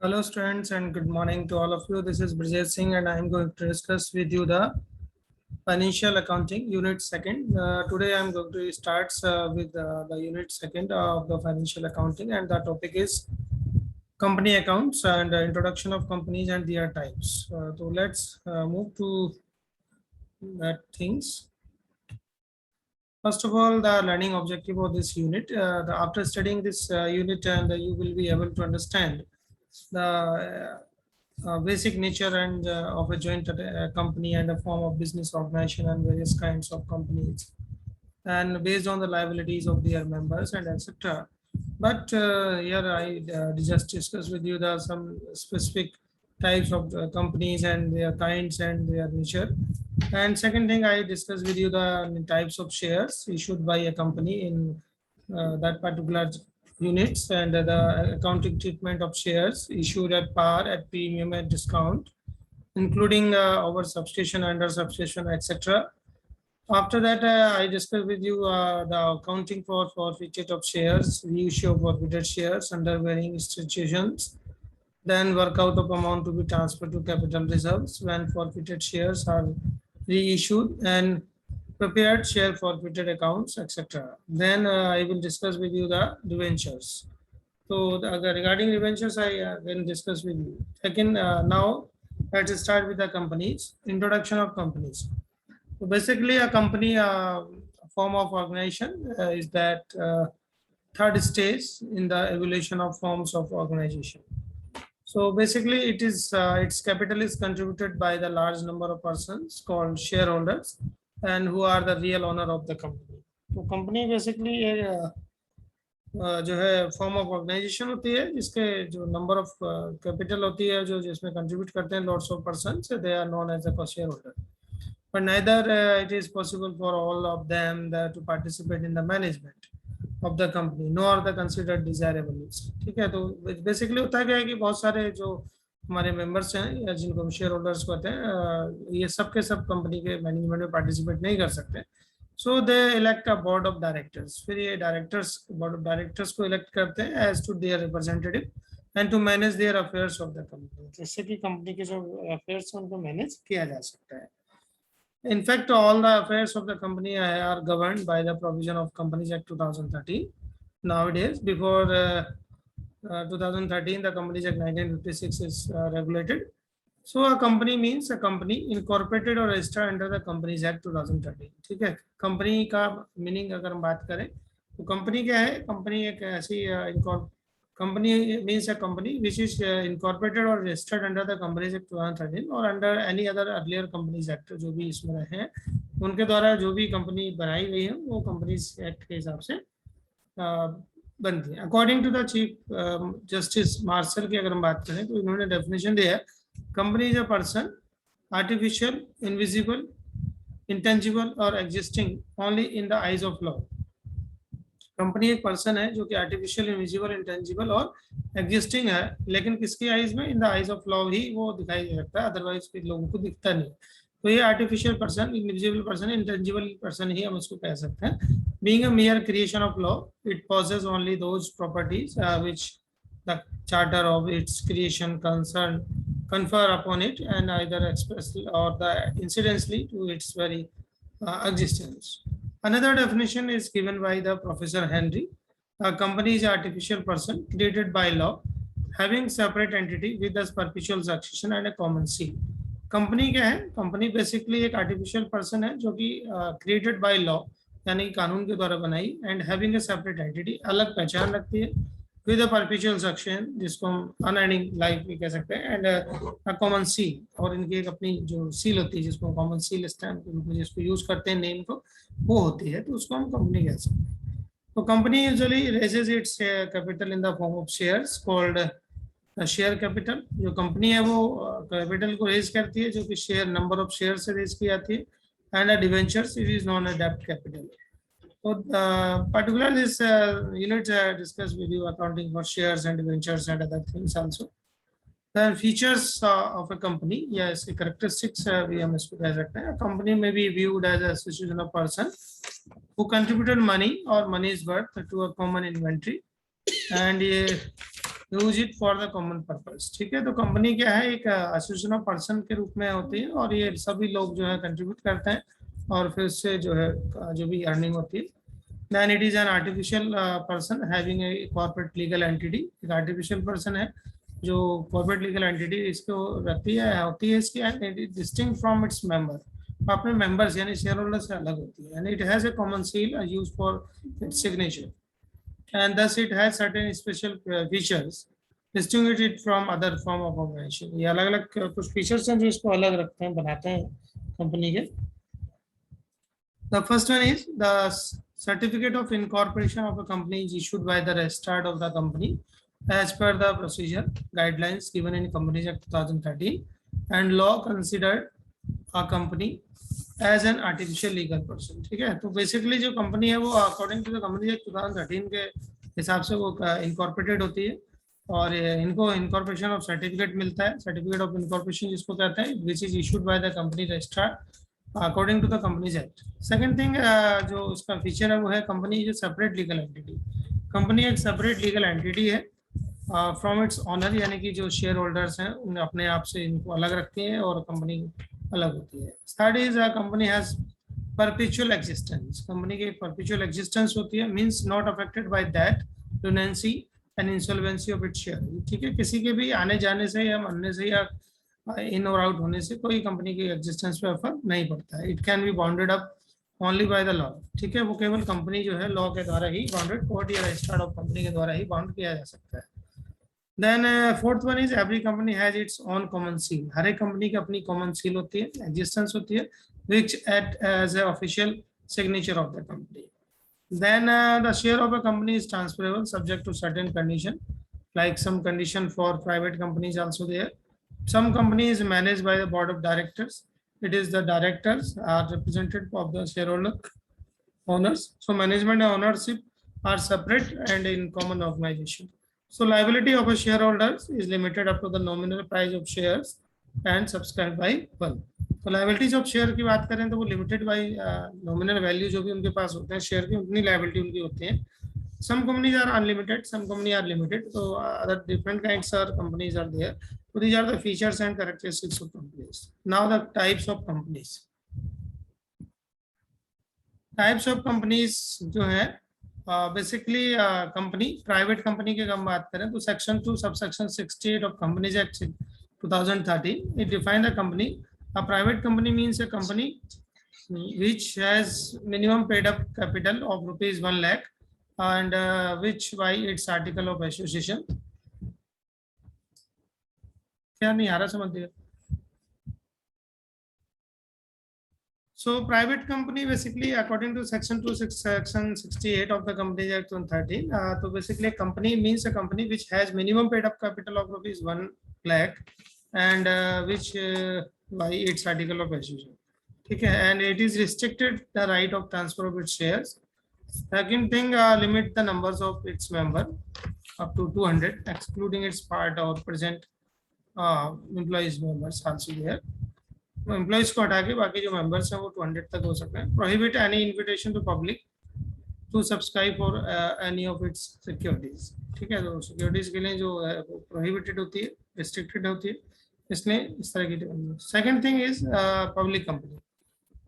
Hello students and good morning to all of you. This is Brijesh Singh and I am going to discuss with you the financial accounting unit second. Today I am going to start with the unit second of the financial accounting, and the topic is company accounts and introduction of companies and their types. So let's move to that things. First of all, the learning objective of this unit. After studying this unit, and you will be able to understand the basic nature and of a joint company and a form of business organization and various kinds of companies, and based on the liabilities of their members and etc. But here I just discuss with you the some specific types of companies and their kinds and their nature. And second thing, I discuss with you the types of shares issued by a company in that particular units, and the accounting treatment of shares issued at par, at premium, at discount, including over substation, under substation, etc. After that, I discuss with you the accounting for forfeited of shares, reissue of forfeited shares under varying situations, then workout of amount to be transferred to capital reserves when forfeited shares are reissued, and prepared share forfeited accounts, etc. Then I will discuss with you the debentures. So regarding debentures, I will discuss with you. Second, now let's start with the companies. Introduction of companies. So basically, a company form of organization is that third stage in the evolution of forms of organization. So basically, it is its capital is contributed by the large number of persons called shareholders, and who are the real owner of the company. तो company basically जो है form of organisation होती है, जिसके जो number of capital होती है, जो जिसमें कंट्रीब्यूट करते हैं lots of person, they are known as a share holder. But neither it is possible for all of them to participate in the management of the company, nor the considered desirable. ठीक है, तो basically होता क्या है कि बहुत सारे जो हमारे मेंबर्स हैं या जिनको हम शेयर होल्डर्स कहते हैं, ये सब के सब कंपनी के मैनेजमेंट में पार्टिसिपेट नहीं कर सकते. So they elect a board of directors. फिर ये डायरेक्टर्स बोर्ड ऑफ डायरेक्टर्स को इलेक्ट करते हैं as to their representative and to manage their affairs of the company, जिससे कि कंपनी के जो अफेयर्स हैं उनको मैनेज किया जा सकता है. In fact, all the affairs of the company are governed by the provision of Companies Act 2013. Nowadays, before 2013, the Companies Act 1956 is regulated. So a company means a company incorporated or registered under the Companies Act 2013. ठीक है, company का meaning अगर हम बात करें तो company क्या है? कंपनी एक ऐसी company means a company which is incorporated or registered under the Companies Act 2013 or under any other earlier Companies Act जो भी इसमें रहे हैं, उनके द्वारा जो भी कंपनी बनाई गई है वो कंपनीज एक्ट के हिसाब से बनती है. According to the chief justice Marshall की अगर हम बात करें तो इन्होंने डेफिनेशन दिया है, company is a person artificial, invisible, intangible और existing only in the eyes of law. Company एक पर्सन है जो कि आर्टिफिशियल, इनविजिबल, इंटेंजिबल और एग्जिस्टिंग है, लेकिन किसकी आइज में? In the eyes of law ही वो दिखाई दे सकता है, अदरवाइज लोगों को दिखता नहीं. तो ये artificial person, invisible person, intangible person ही हम उसको कह सकते हैं. Being a mere creation of law, it possesses only those properties which the charter of its creation concern confer upon it, and either expressly or the incidentally to its very existence. Another definition is given by the Professor Henry. A company is an artificial person created by law, having separate entity with a perpetual succession and a common seal. Company क्या है? Company basically एक artificial person है जो कि created by law, यानी कानून के द्वारा बनाई, and having a separate entity, अलग पहचान रखती है, विद अ परपेचुअल सक्सेशन जिसको हम अनएंडिंग लाइफ भी कह सकते हैं, एंड अ कॉमन सील, और इनकी एक अपनी जो सील होती है जिसको कॉमन सील स्टैम्प के रूप में जिसको यूज करते हैं नेम को, वो होती है, तो उसको हम कंपनी कह सकते हैं. तो company usually raises its capital in the form of shares called share capital. जो कंपनी है वो कैपिटल को रेज करती है जो कि शेयर नंबर ऑफ शेयर से रेज की जाती है, and debentures it is non a डेब्ट capital. So particularly this unit discuss with you accounting for shares and debentures and other things also. Then features of a company, yes, characteristics we हम इसको कह सकते हैं. A company may be viewed as a association of person who contributed money or money's worth to a common inventory, and ये use it for the common purpose. ठीक है, तो company क्या है, एक एसोसिएशन ऑफ पर्सन के रूप में होती है और ये सभी लोग जो है कंट्रीब्यूट करते हैं और फिर उससे जो है जो भी अर्निंग होती है। Then it is an artificial person having a corporate legal entity. एक आर्टिफिशियल पर्सन है जो कॉर्पोरेट लीगल एंटिटी इसको रखती है, होती है इसकी, and it is distinct from its member. अपने मेंबर्स यानी शेयर होल्डर से अलग होती है, and it has a common seal use for its signature, and thus it has certain special features distinguish it from other form of organization। ये अलग अलग कुछ फीचर्स हैं जो इसको अलग रखते हैं, बनाते हैं कंपनी के। The first one is the certificate of incorporation of a company is issued by the registrar of the company as per the procedure guidelines given in Companies Act 2013 and law considered a company as an artificial legal person. ठीक है, तो basically जो company है वो according to the company act 2013 के हिसाब से वो इनकॉर्पोरेटेड होती है और इनको इनकॉर्पोरेशन ऑफ सर्टिफिकेट मिलता है, सर्टिफिकेट ऑफ इनकॉर्पोरेशन जिसको कहते हैं, which is issued by the company registrar according to the companies act. Second thing जो उसका फीचर है वो है company is separate legal entity. Company एक सेपरेट लीगल एंटिटी है फ्रॉम इट्स ऑनर, यानी कि जो शेयर होल्डर्स हैं उन्हें अपने आप से इनको अलग रखती है और कंपनी अलग होती है। Third is company has perpetual existence. Company की परपेचुअल एग्जिस्टेंस होती है, means not affected by that lunacy and insolvency of its share. ठीक है, किसी के भी आने जाने से या मरने से या इन और आउट होने से कोई कंपनी की एग्जिस्टेंस पे असर नहीं पड़ता है। It can be bounded up only by the law. ठीक है, वो केवल कंपनी जो है लॉ के द्वारा ही बाउंडेड, कोर्ट या रजिस्टर्ड ऑफ कंपनी के द्वारा ही बाउंड किया जा सकता है। Then fourth one is every company has its own common seal। हर एक कंपनी की अपनी कॉमन सील होती है, एग्जिस्टेंस होती है, which act as a official signature of the company। Then the share of a company is transferable subject to certain condition, like some condition for private companies also there। Some company is managed by the board of directors। It is the directors are representative of the shareholder owners, so management and ownership are separate and in common organization। So liability of a shareholder is limited up to the nominal price of shares and subscribed by one। तो liabilities of share की बात करें तो वो limited by nominal value जो भी उनके पास होते हैं शेयर की, उतनी liability उनकी होती है। Some companies are unlimited, some companies are limited, so other different kinds of companies are there। So these are the features and characteristics of companies। Now the types of companies। Types of companies जो है basically company, private company की हम बात करें तो section 2 subsection 68 of companies act 2013 it define the company. A private company means a company which has minimum paid up capital of rupees 1 lakh and which by its article of association। क्या नहीं आ रहा समझ दिया। So private company basically according to section 68 of the Companies Act 2013, so basically a company means a company which has minimum paid up capital of rupees 1 lakh and which by its article of association। ठीक है, and it is restricted the right of transfer of its shares। Second thing, limit the numbers of its member up to 200 excluding its part or present employees members also there। Employees को हटा के बाकी जो members हैं वो 200 तक हो सकते हैं। Prohibit any invitation to public to subscribe for any of its securities. ठीक है, तो सिक्योरिटीज के लिए जो है वो प्रोहिबिटेड होती है, रिस्ट्रिक्टेड होती है, इसलिए इस तरह की। Second thing is public company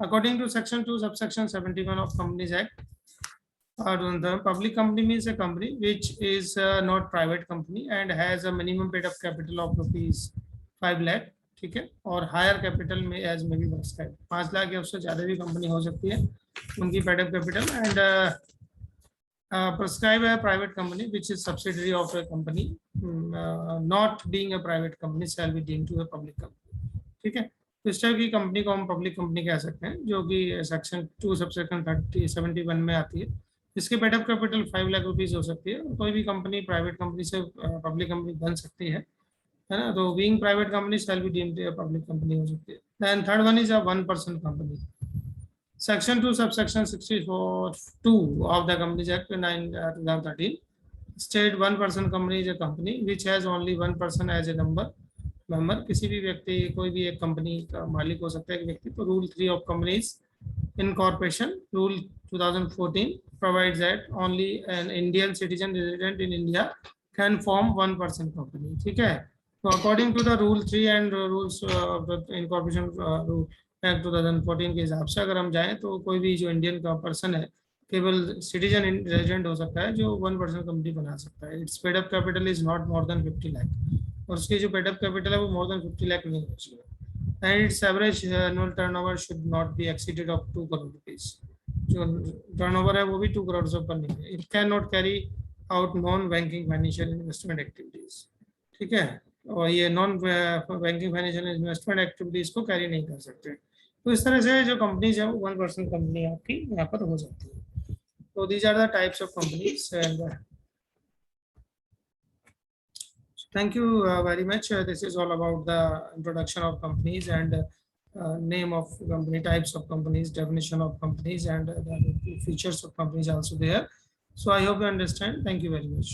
according to section 2 subsection 71 of companies act. Public company means a company which is not private company and has a minimum paid up capital of rupees 5 lakh। ठीक है, और higher capital में as में भी बन सकता है 5 लाख या उससे ज़्यादा भी कंपनी हो सकती है उनकी paid up capital. And prescribe है private company which is subsidiary of a company not being a private company shall be deemed to a public company. ठीक है, तो इस टाइप की कंपनी को हम पब्लिक कंपनी कह सकते हैं जो कि सेक्शन 2 सबसेक्शन 71 में आती है। इसके paid up capital 5 lakh rupees हो सकती है। कोई भी कंपनी प्राइवेट कंपनी से पब्लिक कंपनी बन सकती है ना, तो being private company shall be deemed a public company हो सकती है। Then third one is a 1 person company. Section 2 subsection 64(2) of the Companies Act 2013 state 1 person company is a company which has only 1 person as a member। किसी भी व्यक्ति, कोई भी एक company का मालिक हो सकता है एक व्यक्ति। तो rule 3 of companies incorporation rule 2014 provides that only an Indian citizen resident in India can form 1% company, ठीक है। तो according to the rule 3 and rules of the incorporation act 2014 के हिसाब से अगर हम जाएं तो कोई भी जो इंडियन का पर्सन है केवल सिटीजन रेजिडेंट हो सकता है जो 1% कंपनी बना सकता है। It's paid up capital is not more than 50 lakh, और उसकी जो पेड अप कैपिटल है वो मोर देन 50 लाख नहीं होना चाहिए। And it's average annual turnover should not be exceeded of 2 crore rupees. जो टर्नओवर है वो भी 2 करोड़ से ऊपर नहीं है। It can not carry out non banking financial investment activities, ठीक है। और ये non banking financial investment activities को कैरी नहीं कर सकते। तो इस तरह से जो कंपनीज है वो 1% कंपनी आपकी यहाँ पर हो जाती है। तो these are the types of companies and thank you very much. This is all about the introduction of companies and name of company, types of companies, definition of companies, and the features of companies also there. So I hope you understand. Thank you very much.